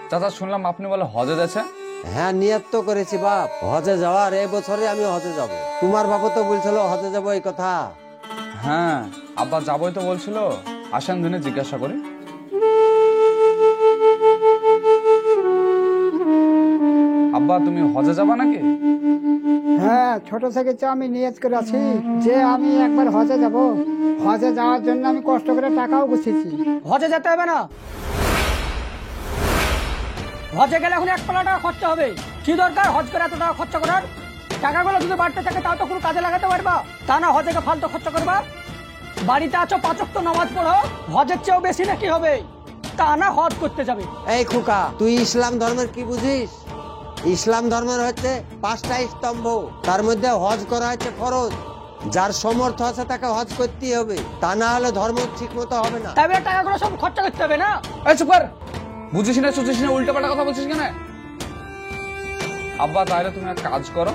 চাচা শুনলাম আপনি বলে হজে যাচ্ছেন। হ্যাঁ, নিয়ত তো করেছি বাপ, হজে যাওয়ার। এই বছরে আমি হজে যাব। তোমার বাবা তো বলছিল হজে যাব এই কথা। হ্যাঁ, আব্বা যাবই তো বলছিল। আসেন দিনে জিজ্ঞাসা করি। আব্বা তুমি হজে যাবা নাকি? হ্যাঁ, ছোট থেকে তো আমি নিয়ত করে আছি যে আমি একবার হজে যাব। হজে যাওয়ার জন্য আমি কষ্ট করে টাকাও গুছিয়েছি। হজে যেতে হবে না, হজে গেলে এখন 1 লাখ টাকা খরচা হবে। কি দরকার হজ করে এত টাকা খরচা করার? টাকাগুলো যদি বাড়তে থাকে তাও তো কোনো কাজে লাগাতে পারবা, তা না হজে ফালতু খরচা করবা। বাড়িতে আছো 5 ওয়াক্ত নামাজ পড়ো, হজের চেয়েও বেশি নাকি হবে, তা না হজ করতে যাবে। এই খোকা, তুই ইসলাম ধর্মের কি বুঝিস? ইসলাম ধর্মের হচ্ছে 5টা স্তম্ভ, তার মধ্যে হজ করা হচ্ছে ফরজ। যার সমর্থ আছে তাকে হজ করতেই হবে, তা না হলে ধর্ম ঠিক মতো হবে না। তবে টাকাগুলো সব খরচা করতে হবে না। এই চুপ কর, বুঝিস না সুঝিস না, উল্টাপাল্টা কথা বলছিস কেন? আব্বা তাহলে তুমি এক কাজ করো,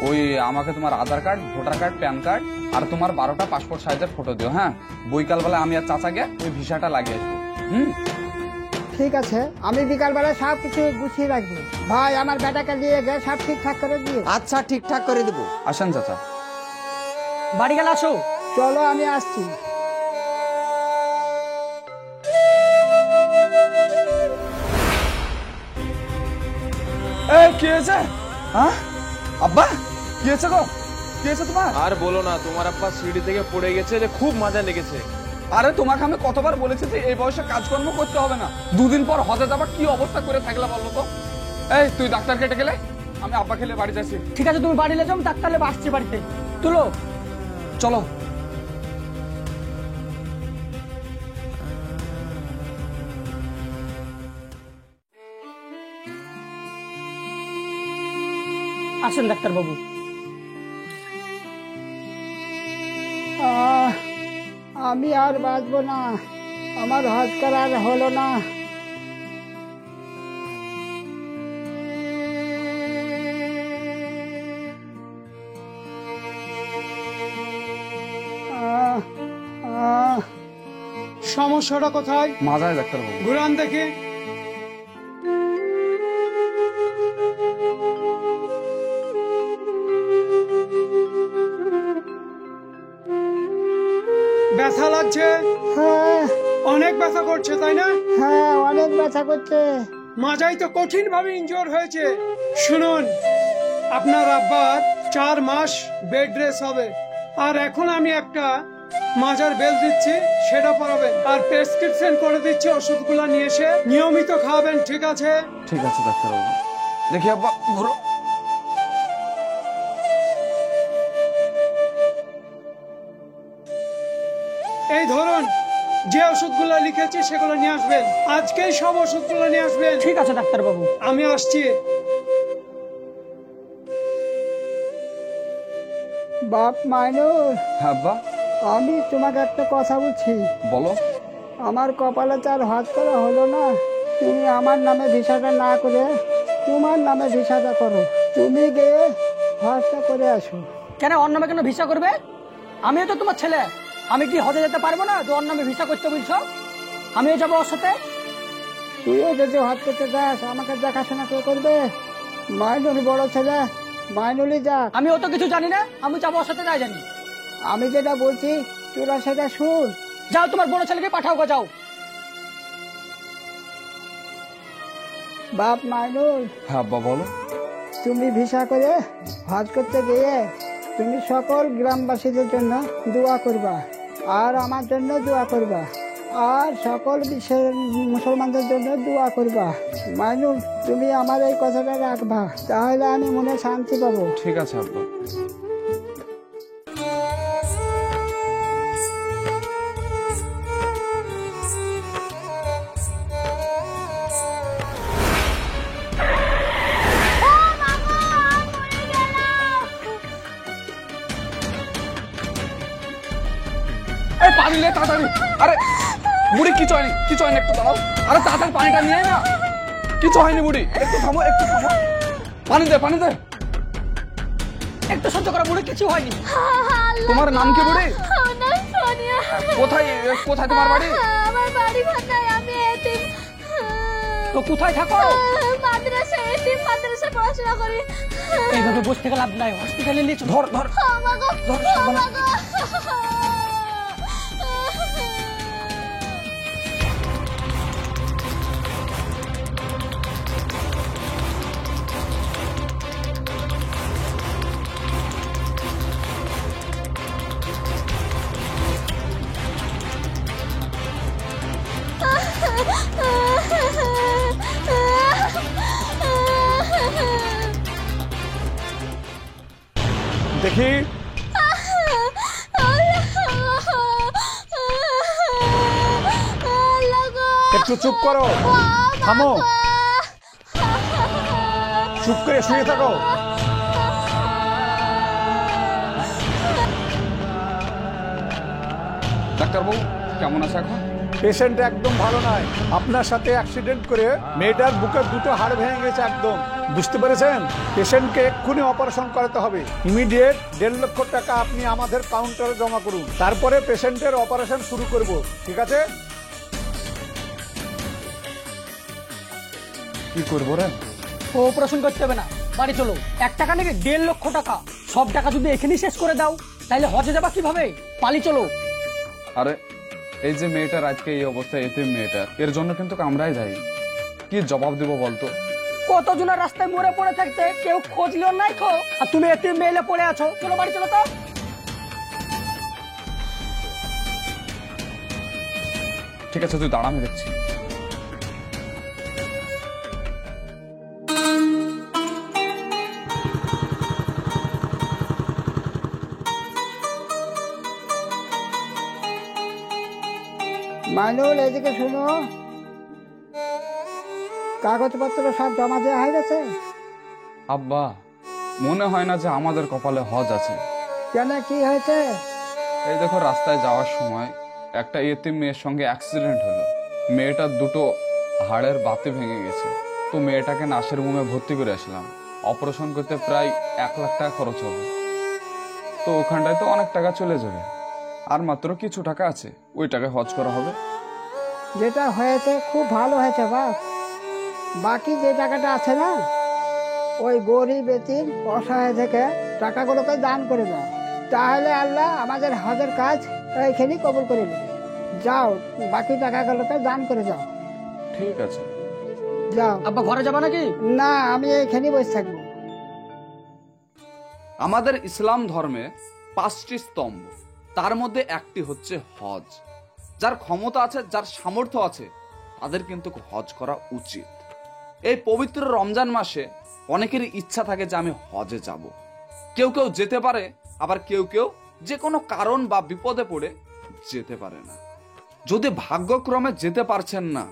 ওই আমাকে তোমার Aadhaar card, voter card, PAN card আর তোমার 12টা পাসপোর্ট সাইজের ফটো দিও। হ্যাঁ, বৈকাল বেলা আমি আর চাচা গে ওই ভিসাটা লাগিয়ে আসবো। ঠিক আছে, আমি বিকালবেলা সব কিছু গুছিয়ে রাখবো। ভাই আমার বেটাকে দিয়ে গে সব ঠিকঠাক করে দিয়ে। আচ্ছা, ঠিকঠাক করে দেবো। আসেন চাচা। বাড়ি গেলে আসো। চলো আমি আসছি। এই কি হয়েছে? হ্যাঁ আব্বা, কি হয়েছে গো? কি হয়েছে তোমার? আর বলো না, তোমার আব্বা সিঁড়ি থেকে পড়ে গেছে, যে খুব মজা লেগেছে। আরে তোমাকে আমি কতবার বলেছি যে এই বয়সে কাজকর্ম করতে হবে না। 2 দিন পর হজে যাবা, কি অবস্থা করে থাকলে বলো তো? এই তুই ডাক্তার কেটে গেলে, আমি আব্বা খেলে বাড়ি যাচ্ছি। ঠিক আছে, তুমি বাড়ি যাও, ডাক্তার আসছি বাড়িতে। তুলো চলো। আসেন ডাক্তার বাবু। আমি আর বাঁচবো না, আমার হজ করার হলো না। সমস্যাটা কোথায়? মাজায় ডাক্তার বাবু। ঘুরান দেখি। ব্যথা লাগছে? হ্যাঁ অনেক ব্যথা করছে তাই না? হ্যাঁ, অনেক ব্যথা করছে। মাজাই তো কঠিন ভাবে ইনজোর হয়েছে। শুনুন, আপনার আব্বার 4 মাস বেড রেস্ট হবে, আর এখন আমি একটা মাজার বেল দিচ্ছি, সেটা পরাবেন, আর প্রেসক্রিপশন করে দিচ্ছি, ওষুধগুলো নিয়ে এসে নিয়মিত খাওয়াবেন, ঠিক আছে? ঠিক আছে ডাক্তার বাবু। দেখি আব্বা, ঘুরো। এই ধরুন, যে ওষুধগুলো লিখেছি সেগুলো নিয়ে আসবেন, আজকেই সব ওষুধগুলো নিয়ে আসবেন। ঠিক আছে ডাক্তার বাবু। আমি আসছি। বাপ মাইনুল, হ্যাঁ আব্বা আমি তোমাকে একটা কথা বলছি। বলো। আমার কপালে তার হজ করা হলো না। তুমি আমার নামে ভিসাটা না করে তোমার নামে ভিসাটা করো। তুমি গিয়ে হজটা করে আসো। কেন ওর নামে কেন ভিসা করবে? আমিও তো তোমার ছেলে, আমি কি হজে যেতে পারবো না যে ওর নামে ভিসা করতে বলছো? আমিও যাবো ওর সাথে। তুইও যদি হজ করতে যাস, আমাকে দেখাশোনা কে করবে? মাইনুল বড় ছেলে, মাইনুলই যাক। আমি অত কিছু জানি না, আমি যাবো ওর সাথে, তাই জানি। আমি যেটা বলছি তোরা সেটা শুন। যাও, তোমার বড় ছেলেকে পাঠাও গো, যাও। বাপ মাইনুল, হ্যাঁ আব্বা বলো। তুমি ভিসা করে হজ করতে গিয়ে তুমি সকল গ্রামবাসীদের জন্য দোয়া করবা, আর আমার জন্য দোয়া করবা, আর সকল বিশ্বের মুসলমানদের জন্য দোয়া করবা। মাইনুল, তুমি আমার এই কথাটা রাখবা, তাহলে আমি মনে শান্তি পাবো। ঠিক আছে আব্বা। এই পানি লে তাড়াতাড়ি। আরে বুড়ি কিছু হয়নি, কিছু হয়নি, একটু দাঁড়াও। আরে তাড়াতাড়ি পানিটা নিয়ে না, কিছু হয়নি বুড়ি, একটু থামো, একটু থামো। পানি দে, পানি দে। একটু সহ্য করো বুড়ি, কিছু হয়নি। তোমার নাম কি বুড়ি? আমার নাম নিয়ে কোথায় কোথায় তোমার বাড়ি? আমার বাড়ি ঘর নাই, আমি এতিম। তো কোথায় থাকো? মাদ্রাসায়, এতিম মাদ্রাসায় পড়াশোনা করি। এইভাবে বসে থেকে লাভ নাই, হসপিটালে নিয়ে চলো। ধর ধর আমাগো, আমাগো। দেখি একটু চুপ করো, থামো, চুপ করে শুয়ে থাকো। ডাক্তারবাবু কেমন আছে এখন? পেশেন্ট একদম ভালো নয়। আপনার সাথে অ্যাক্সিডেন্ট করে মেয়েটার বুকের দুটো হাড় ভেঙে গেছে একদম, বুঝতে পেরেছেন? পেশেন্টকে এক্ষুনি অপারেশন করাতে হবে। ইমিডিয়েট 1.5 লক্ষ টাকা আপনি আমাদের কাউন্টারে জমা করুন, তারপরে পেশেন্টের অপারেশন শুরু করব, ঠিক আছে? কি করবো রে? ও অপারেশন করতে হবে না, বাড়ি চলো। 1 টাকা নাকি 1.5 লক্ষ টাকা, সব টাকা যদি এখানেই শেষ করে দাও তাহলে হজে যাবা কিভাবে? পালি চলো। আরে এই যে মেয়েটার আজকে এই অবস্থা, এতিম মেয়েটার, এর জন্য কিন্তু আমরাই যাই। কি জবাব দেবো বলতো? কতজনের রাস্তায় মরে পড়ে থাকতে কেউ খোঁজ লিও নাই খো, আর তুমি এতিম মেয়েলে পড়ে আছো। চলো বাড়ি চলো তো। ঠিক আছে তুই দাঁড়া, আমি দেখছি। মাইনুল, এদিকে শুনো, কাগজপত্র সব জমা দেওয়া হয়ে গেছে? আব্বা মনে হয় না যে আমাদের কপালে হজ আছে। কেন, কি হয়েছে? এই দেখো রাস্তায় যাওয়ার সময় একটা এতিম মেয়ের সঙ্গে অ্যাক্সিডেন্ট হলো। মেয়েটার দুটো হাড়ের বাতি ভেঙে গেছে। তো মেয়েটাকে নার্সিং হোমে ভর্তি করে আসলাম। অপারেশন করতে প্রায় 1 লাখ টাকা খরচ হবে। তো ওখানটায় তো অনেক টাকা চলে যাবে, আর মাত্র কিছু টাকা আছে, ওই টাকায় হজ করা হবে। যেটা হয়েছে খুব ভালো হয়েছে বাপ। বাকি যে টাকাটা আছে না, ওই গরিব এতিম অসহায় থেকে টাকাগুলোকে দান করে দাও, তাহলে আল্লাহ আমাদের হজের কাজ এইখানেই কবুল করে নেবে। যাও, বাকি টাকাগুলোকে দান করে যাও। ঠিক আছে যাও। আব্বা ঘরে যাবা নাকি? না, আমি এইখানেই বসে থাকবো। আমাদের ইসলাম ধর্মে 5টি স্তম্ভ, তার মধ্যে একটি হচ্ছে হজ। যার ক্ষমতা আছে, যার সামর্থ্য আছে, তাদের কিন্তু হজ করা উচিত। এই পবিত্র রমজান মাসে অনেকেরই ইচ্ছা থাকে যে আমি হজে যাব। কেউ কেউ যেতে পারে, আবার কেউ কেউ যে কোনো কারণ বা বিপদে পড়ে যেতে পারে না। যদি ভাগ্যক্রমে যেতে পারছেন না,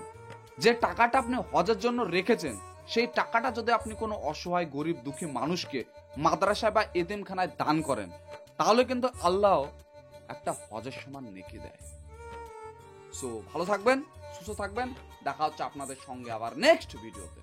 যে টাকাটা আপনি হজের জন্য রেখেছেন, সেই টাকাটা যদি আপনি কোনো অসহায় গরিব দুঃখী মানুষকে মাদ্রাসায় বা এতিমখানায় দান করেন, তাহলে কিন্তু আল্লাহ একটা হজের সমান নেকি দেয়। সো ভালো থাকবেন, সুস্থ থাকবেন, দেখা হচ্ছে আপনাদের সঙ্গে আবার নেক্সট ভিডিওতে।